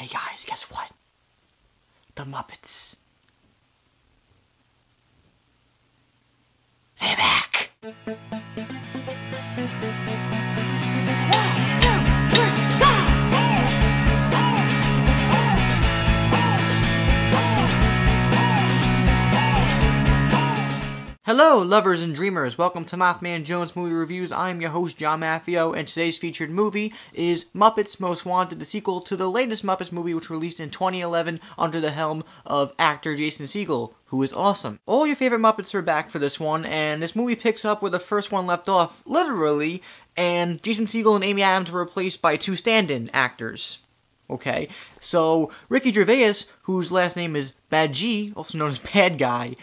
Hey guys, guess what? The Muppets. They're back! 1, 2, 3, go! Hello, lovers and dreamers. Welcome to MaffmanJones Movie Reviews. I'm your host, John Maffio, and today's featured movie is Muppets Most Wanted, the sequel to the latest Muppets movie, which released in 2011 under the helm of actor Jason Segel, who is awesome. All your favorite Muppets are back for this one, and this movie picks up where the first one left off, literally, and Jason Segel and Amy Adams were replaced by two stand-in actors. Okay, so Ricky Gervais, whose last name is Badgie, also known as Bad Guy,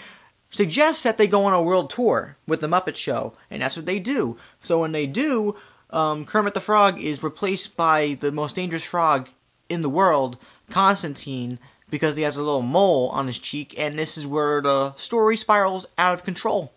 suggests that they go on a world tour with the Muppet Show, and that's what they do. So when they do, Kermit the Frog is replaced by the most dangerous frog in the world, Constantine, because he has a little mole on his cheek, and this is where the story spirals out of control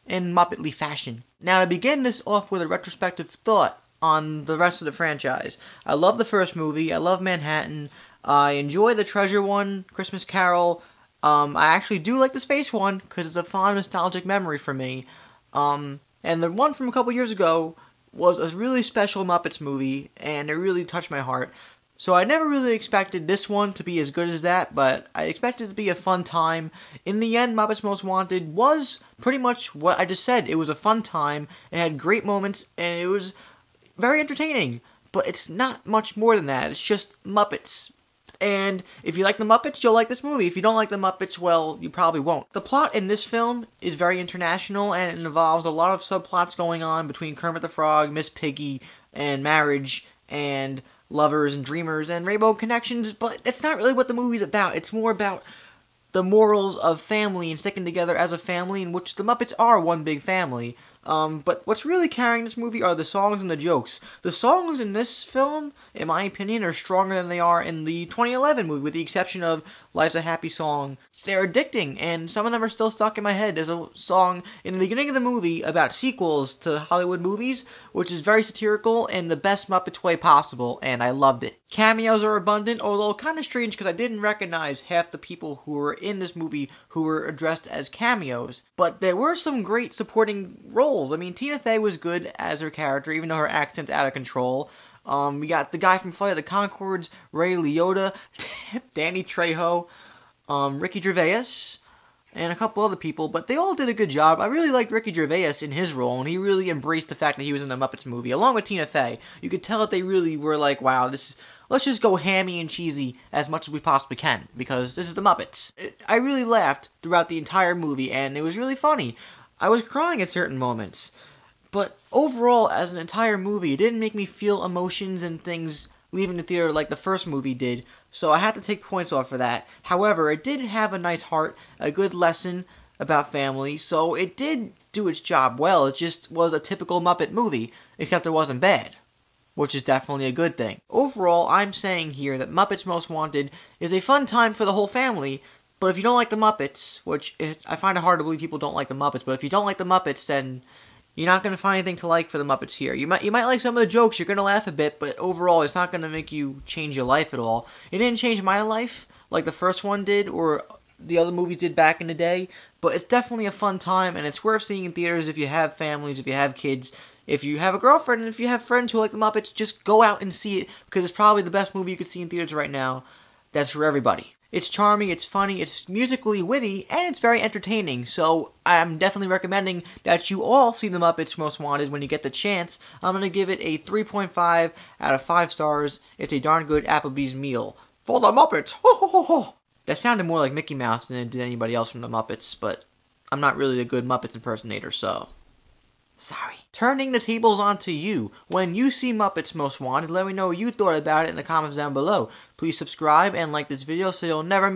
in Muppetly fashion. Now, to begin this off with a retrospective thought on the rest of the franchise, I love the first movie, I love Manhattan, I enjoy the Treasure one, Christmas Carol. I actually do like the space one, because it's a fond, nostalgic memory for me. And the one from a couple years ago was a really special Muppets movie, and it really touched my heart. So I never really expected this one to be as good as that, but I expected it to be a fun time. In the end, Muppets Most Wanted was pretty much what I just said. It was a fun time, it had great moments, and it was very entertaining. But it's not much more than that, it's just Muppets. And if you like the Muppets, you'll like this movie. If you don't like the Muppets, well, you probably won't. The plot in this film is very international, and it involves a lot of subplots going on between Kermit the Frog, Miss Piggy, and marriage, and lovers and dreamers, and rainbow connections, but that's not really what the movie's about. It's more about the morals of family and sticking together as a family, in which the Muppets are one big family. But what's really carrying this movie are the songs and the jokes. The songs in this film, in my opinion, are stronger than they are in the 2011 movie, with the exception of Life's a Happy Song. They're addicting, and some of them are still stuck in my head. There's a song in the beginning of the movie about sequels to Hollywood movies, which is very satirical in the best Muppets way possible, and I loved it. Cameos are abundant, although kind of strange because I didn't recognize half the people who were in this movie who were addressed as cameos. But there were some great supporting roles. I mean, Tina Fey was good as her character, even though her accent's out of control. We got the guy from Flight of the Conchords, Ray Liotta, Danny Trejo, Ricky Gervais, and a couple other people, but they all did a good job. I really liked Ricky Gervais in his role, and he really embraced the fact that he was in the Muppets movie, along with Tina Fey. You could tell that they really were like, wow, let's just go hammy and cheesy as much as we possibly can, because this is the Muppets. I really laughed throughout the entire movie, and it was really funny. I was crying at certain moments, but overall, as an entire movie, it didn't make me feel emotions and things leaving the theater like the first movie did, so I had to take points off for that. However, it did have a nice heart, a good lesson about family, so it did do its job well. It just was a typical Muppet movie, except it wasn't bad, which is definitely a good thing. Overall, I'm saying here that Muppets Most Wanted is a fun time for the whole family, but if you don't like the Muppets, which I find it hard to believe people don't like the Muppets, but if you don't like the Muppets, then you're not going to find anything to like for the Muppets here. You might like some of the jokes, you're going to laugh a bit, but overall it's not going to make you change your life at all. It didn't change my life like the first one did, or the other movies did back in the day, but it's definitely a fun time, and it's worth seeing in theaters if you have families, if you have kids, if you have a girlfriend, and if you have friends who like the Muppets, just go out and see it, because it's probably the best movie you could see in theaters right now. That's for everybody. It's charming, it's funny, it's musically witty, and it's very entertaining, so I'm definitely recommending that you all see the Muppets Most Wanted when you get the chance. I'm going to give it a 3.5 out of 5 stars. It's a darn good Applebee's meal. For the Muppets! Ho ho ho ho! That sounded more like Mickey Mouse than it did anybody else from the Muppets, but I'm not really a good Muppets impersonator, so sorry. Turning the tables onto you. When you see Muppets Most Wanted, let me know what you thought about it in the comments down below. Please subscribe and like this video so you'll never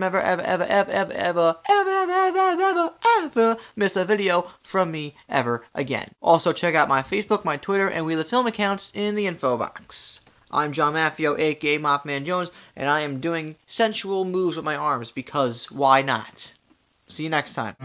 miss a video from me ever again. Also, check out my Facebook, my Twitter, and Wheel of Film accounts in the info box. I'm John Maffio, aka MaffmanJones, and I am doing sensual moves with my arms because why not? See you next time.